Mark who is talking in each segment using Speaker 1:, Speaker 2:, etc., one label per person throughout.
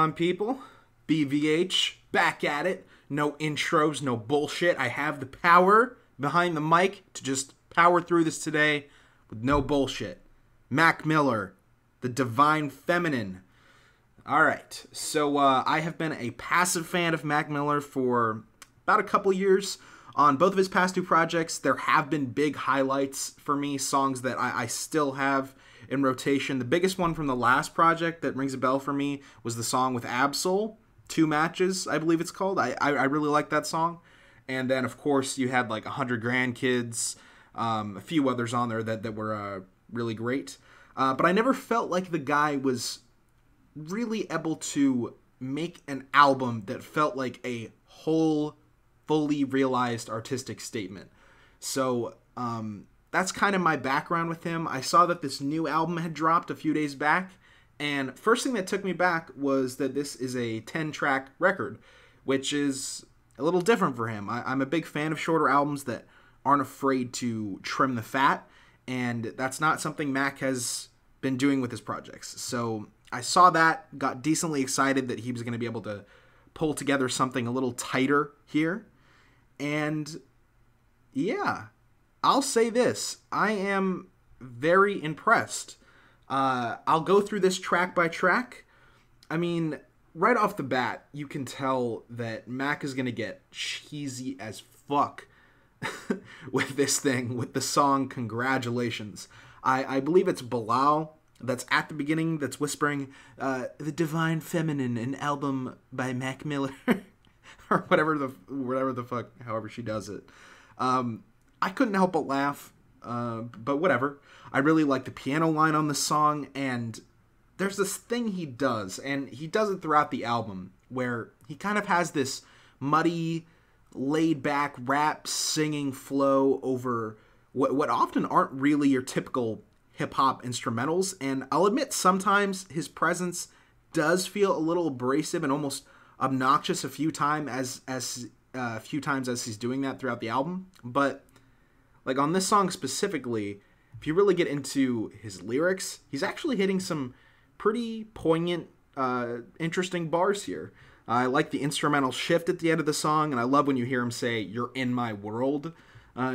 Speaker 1: on, people? BVH, back at it. No intros, no bullshit. I have the power behind the mic to just power through this today with no bullshit. Mac Miller, the Divine Feminine. All right, so I have been a passive fan of Mac Miller for about a couple years. On both of his past two projects, there have been big highlights for me, songs that I still have in rotation. The biggest one from the last project that rings a bell for me was the song with Ab-Soul, Two Matches, I believe it's called. I really like that song. And then, of course, you had like 100 Grandkids, a few others on there that were really great. But I never felt like the guy was really able to make an album that felt like a whole, fully realized artistic statement. So that's kind of my background with him. I saw that this new album had dropped a few days back, and first thing that took me back was that this is a 10-track record, which is a little different for him. I'm a big fan of shorter albums that aren't afraid to trim the fat, and that's not something Mac has been doing with his projects. So I saw that, got decently excited that he was going to be able to pull together something a little tighter here. And yeah, I'll say this. I am very impressed. I'll go through this track by track. I mean, right off the bat, you can tell that Mac is going to get cheesy as fuck with this thing, with the song Congratulations. I believe it's Bilal that's at the beginning that's whispering, the Divine Feminine, an album by Mac Miller. Or whatever the fuck, however she does it. I couldn't help but laugh, but whatever. I really like the piano line on the song, and there's this thing he does, and he does it throughout the album, where he kind of has this muddy, laid-back rap singing flow over what often aren't really your typical hip-hop instrumentals, and I'll admit sometimes his presence does feel a little abrasive and almost obnoxious a few times as he's doing that throughout the album. But like on this song specifically, if you really get into his lyrics, he's actually hitting some pretty poignant, interesting bars here. I like the instrumental shift at the end of the song, and I love when you hear him say, "You're in my world,"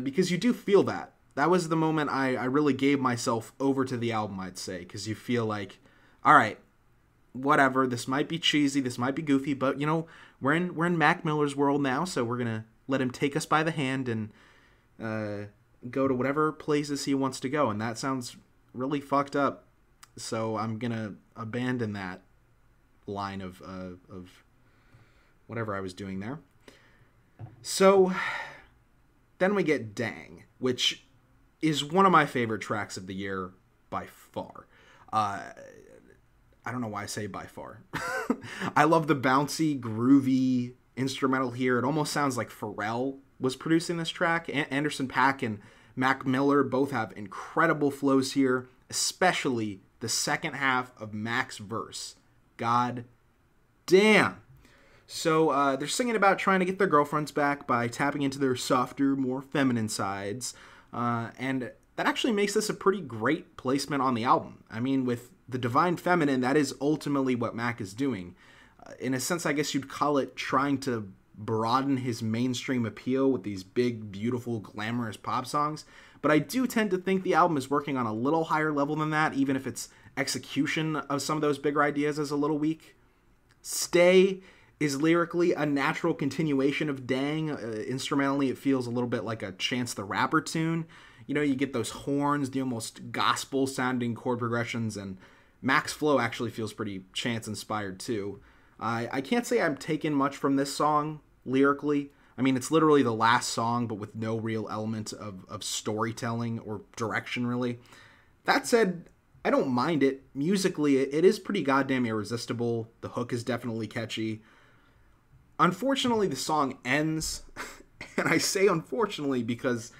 Speaker 1: because you do feel that. That was the moment I really gave myself over to the album, I'd say, because you feel like, all right, whatever, this might be cheesy, this might be goofy, but you know, we're in Mac Miller's world now, so we're gonna let him take us by the hand and go to whatever places he wants to go, and that sounds really fucked up, so I'm gonna abandon that line of whatever I was doing there. So then we get Dang, which is one of my favorite tracks of the year by far. I don't know why I say by far. I love the bouncy, groovy instrumental here. It almost sounds like Pharrell was producing this track. Anderson .Paak and Mac Miller both have incredible flows here, especially the second half of Mac's verse. God damn. So they're singing about trying to get their girlfriends back by tapping into their softer, more feminine sides. And that actually makes this a pretty great placement on the album. I mean, with the Divine Feminine, that is ultimately what Mac is doing. In a sense, I guess you'd call it trying to broaden his mainstream appeal with these big, beautiful, glamorous pop songs. But I do tend to think the album is working on a little higher level than that, even if its execution of some of those bigger ideas is a little weak. Stay is lyrically a natural continuation of Dang. Instrumentally, it feels a little bit like a Chance the Rapper tune. You know, you get those horns, the almost gospel-sounding chord progressions, and Mac's flow actually feels pretty Chance-inspired, too. I can't say I'm taking much from this song, lyrically. I mean, it's literally the last song, but with no real element of storytelling or direction, really. That said, I don't mind it. Musically, it is pretty goddamn irresistible. The hook is definitely catchy. Unfortunately, the song ends, and I say unfortunately because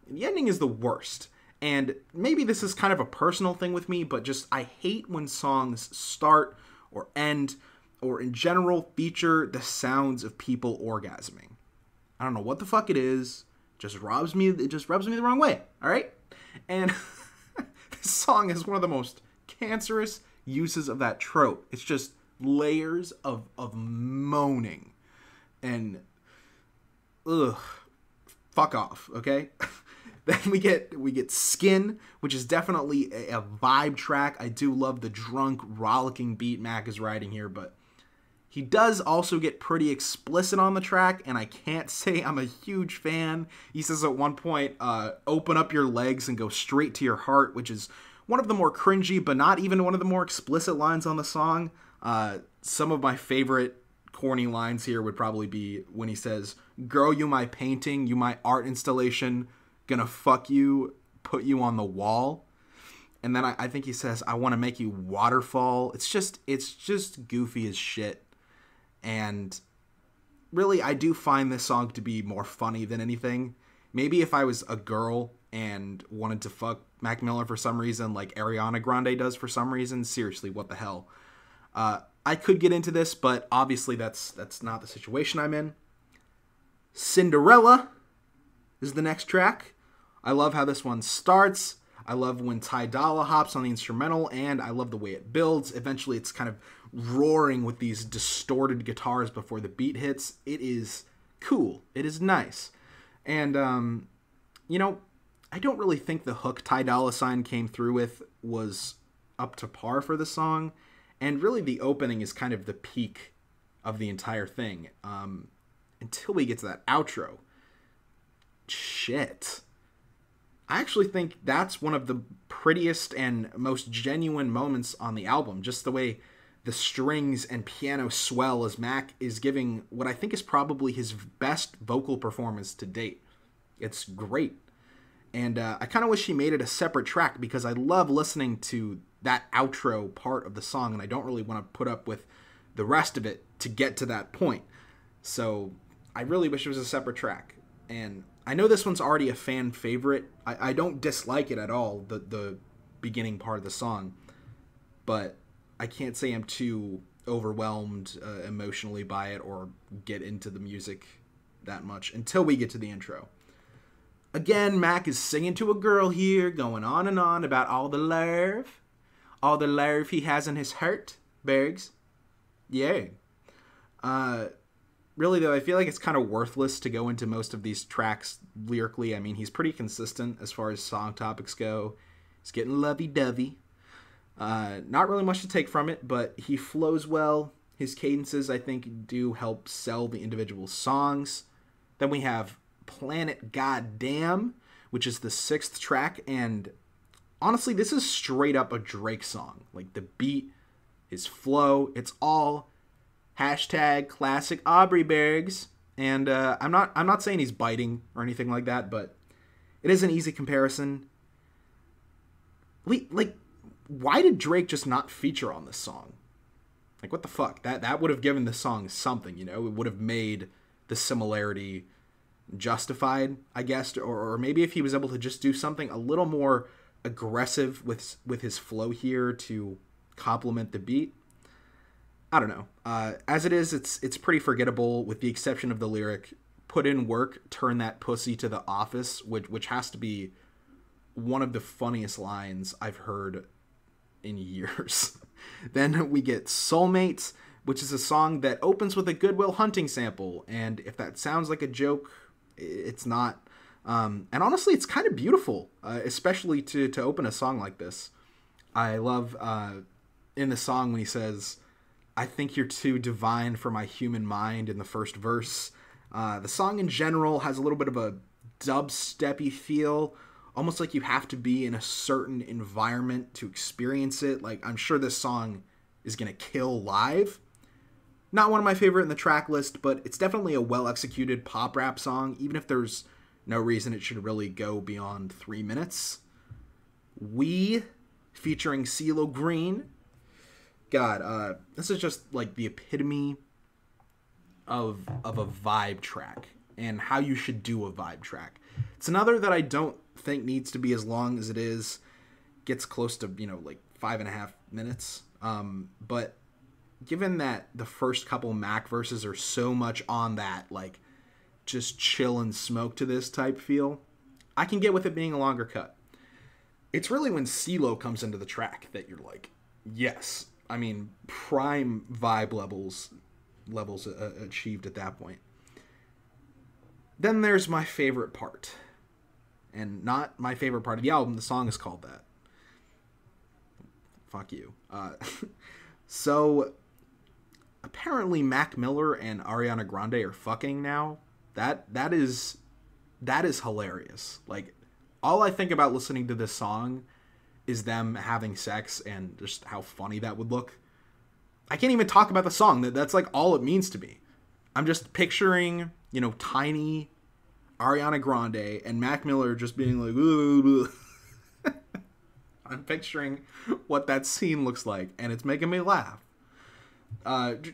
Speaker 1: the ending is the worst. And maybe this is kind of a personal thing with me, but just I hate when songs start or end or in general feature the sounds of people orgasming. I don't know what the fuck it is. It just rubs me the wrong way, all right? And this song is one of the most cancerous uses of that trope. It's just layers of moaning and ugh, fuck off, okay? Then we get Skin, which is definitely a vibe track. I do love the drunk, rollicking beat Mac is riding here, but he does also get pretty explicit on the track, and I can't say I'm a huge fan. He says at one point, open up your legs and go straight to your heart, which is one of the more cringy, but not even one of the more explicit lines on the song. Some of my favorite corny lines here would probably be when he says, girl, you my painting, you my art installation, gonna fuck you, put you on the wall. And then I think he says, I want to make you waterfall. It's just goofy as shit. And really, I do find this song to be more funny than anything. Maybe if I was a girl and wanted to fuck Mac Miller for some reason, like Ariana Grande does for some reason, seriously, what the hell? I could get into this, but obviously that's not the situation I'm in. Cinderella is the next track. I love how this one starts. I love when Ty Dolla hops on the instrumental, and I love the way it builds. Eventually, it's kind of roaring with these distorted guitars before the beat hits. It is cool. It is nice. And, I don't really think the hook Ty Dolla $ign came through with was up to par for the song. And really, the opening is kind of the peak of the entire thing. Until we get to that outro. Shit. I actually think that's one of the prettiest and most genuine moments on the album. Just the way the strings and piano swell as Mac is giving what I think is probably his best vocal performance to date. It's great. And I kind of wish he made it a separate track because I love listening to that outro part of the song, and I don't really want to put up with the rest of it to get to that point. So I really wish it was a separate track. And I know this one's already a fan favorite. I don't dislike it at all, the beginning part of the song. But I can't say I'm too overwhelmed emotionally by it or get into the music that much until we get to the intro. Again, Mac is singing to a girl here, going on and on about all the love he has in his heart, Bergs. Yay. Really, though, I feel like it's kind of worthless to go into most of these tracks lyrically. I mean, he's pretty consistent as far as song topics go. He's getting lovey-dovey. Not really much to take from it, but he flows well. His cadences, I think, do help sell the individual songs. Then we have Planet Goddamn, which is the 6th track, and honestly, this is straight up a Drake song. Like, the beat, his flow, it's all #classic Aubrey Bergs. And I'm not saying he's biting or anything like that, but it is an easy comparison. Why did Drake just not feature on this song? Like, what the fuck? That would have given the song something, you know? It would have made the similarity justified, I guess. Or maybe if he was able to just do something a little more aggressive with his flow here to complement the beat. I don't know. As it is, it's pretty forgettable with the exception of the lyric, put in work, turn that pussy to the office, which has to be one of the funniest lines I've heard in years. Then we get Soulmates, which is a song that opens with a Good Will Hunting sample, and if that sounds like a joke, it's not. And honestly, it's kind of beautiful, especially to open a song like this. I love in the song when he says, I think you're too divine for my human mind in the first verse. The song in general has a little bit of a dubsteppy feel, almost like you have to be in a certain environment to experience it. Like, I'm sure this song is going to kill live. Not one of my favorite in the track list, but it's definitely a well-executed pop rap song, even if there's no reason it should really go beyond 3 minutes. We, featuring CeeLo Green. God, this is just like the epitome of a vibe track and how you should do a vibe track. It's another that I don't think needs to be as long as it is. Gets close to, like 5.5 minutes. But given that the first couple Mac verses are so much on that, like, just chill and smoke to this type feel, I can get with it being a longer cut. It's really when CeeLo comes into the track that you're like, yes, I mean, prime vibe levels achieved at that point. Then there's my favorite part. And not my favorite part of the album. The song is called that. Fuck you. So, apparently Mac Miller and Ariana Grande are fucking now. That is hilarious. Like, all I think about listening to this song is them having sex and just how funny that would look. I can't even talk about the song. That's like all it means to me. I'm just picturing, tiny Ariana Grande and Mac Miller just being like, ooh. I'm picturing what that scene looks like, and it's making me laugh.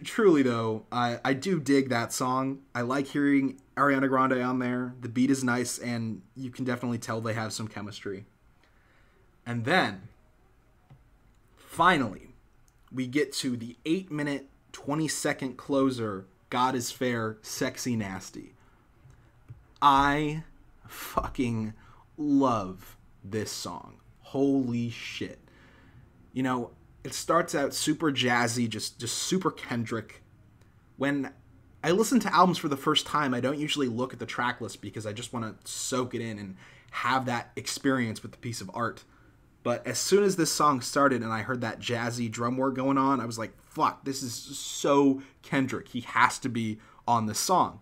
Speaker 1: Truly, though, I do dig that song. I like hearing Ariana Grande on there. The beat is nice, and you can definitely tell they have some chemistry. And then, finally, we get to the 8-minute, 20-second closer, God is Fair, Sexy Nasty. I fucking love this song. Holy shit. It starts out super jazzy, just super Kendrick. When I listen to albums for the first time, I don't usually look at the track list because I just want to soak it in and have that experience with the piece of art. But as soon as this song started and I heard that jazzy drum work going on, I was like, fuck, this is so Kendrick. He has to be on this song.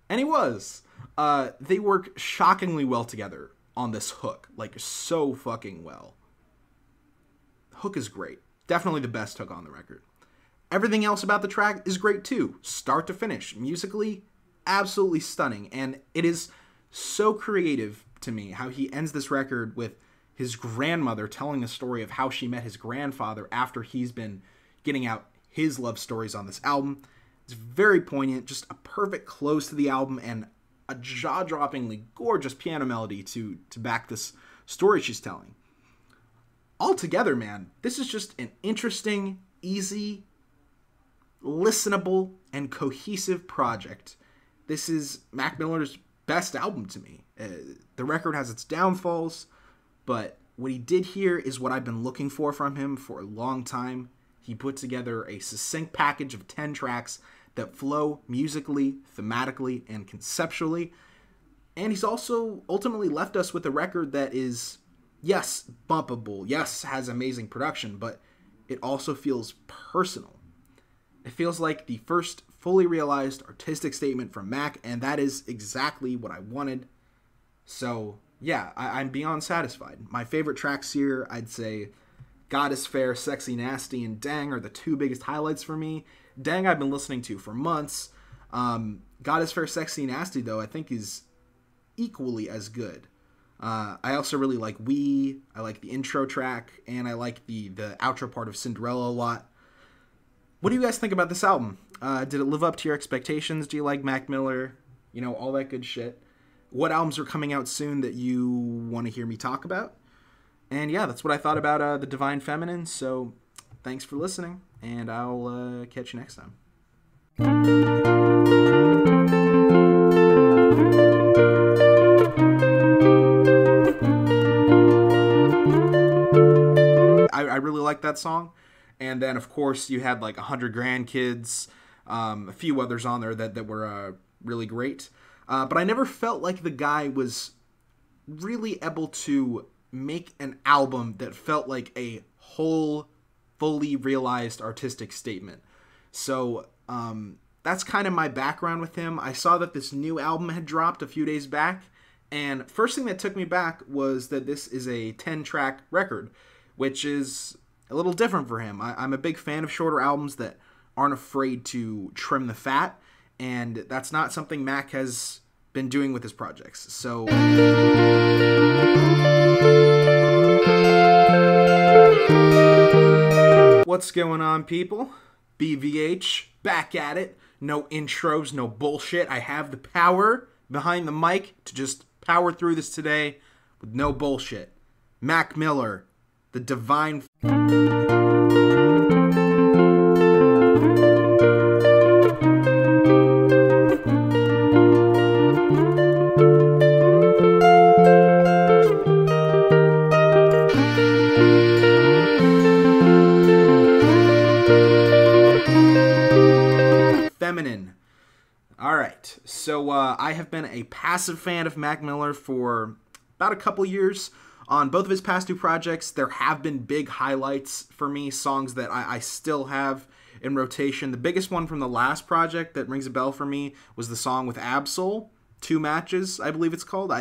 Speaker 1: And he was. They work shockingly well together on this hook. Like, so fucking well. Hook is great. Definitely the best hook on the record. Everything else about the track is great too. Start to finish. Musically, absolutely stunning. And it is so creative to me how he ends this record with his grandmother telling the story of how she met his grandfather after he's been getting out his love stories on this album. It's very poignant, just a perfect close to the album, and a jaw-droppingly gorgeous piano melody to back this story she's telling. Altogether, man, this is just an interesting, easy, listenable, and cohesive project. This is Mac Miller's best album to me. The record has its downfalls, but what he did here is what I've been looking for from him for a long time. He put together a succinct package of 10 tracks that flow musically, thematically, and conceptually. And he's also ultimately left us with a record that is, yes, bumpable, yes, has amazing production, but it also feels personal. It feels like the first fully realized artistic statement from Mac, and that is exactly what I wanted. So, yeah, I'm beyond satisfied. My favorite tracks here, I'd say God is Fair, Sexy Nasty, and Dang are the two biggest highlights for me. Dang I've been listening to for months. God is Fair, Sexy Nasty, though, I think is equally as good. I also really like We, I like the intro track, and I like the outro part of Cinderella a lot. What do you guys think about this album? Did it live up to your expectations? Do you like Mac Miller? All that good shit. What albums are coming out soon that you want to hear me talk about? And yeah, that's what I thought about The Divine Feminine, so thanks for listening, and I'll catch you next time. I really like that song. And then, of course, you had like 100 Grandkids, a few others on there that were really great. But I never felt like the guy was really able to make an album that felt like a whole, fully realized artistic statement. So that's kind of my background with him. I saw that this new album had dropped a few days back, and first thing that took me back was that this is a 10-track record, which is a little different for him. I'm a big fan of shorter albums that aren't afraid to trim the fat, and that's not something Mac has been doing with his projects. So what's going on, people? BVH, back at it. No intros, no bullshit. I have the power behind the mic to just power through this today with no bullshit. Mac Miller, The Divine... Feminine. All right, so I have been a passive fan of Mac Miller for about a couple years. On both of his past two projects, there have been big highlights for me, songs that I still have in rotation. The biggest one from the last project that rings a bell for me was the song with Absol, Two Matches, I believe it's called.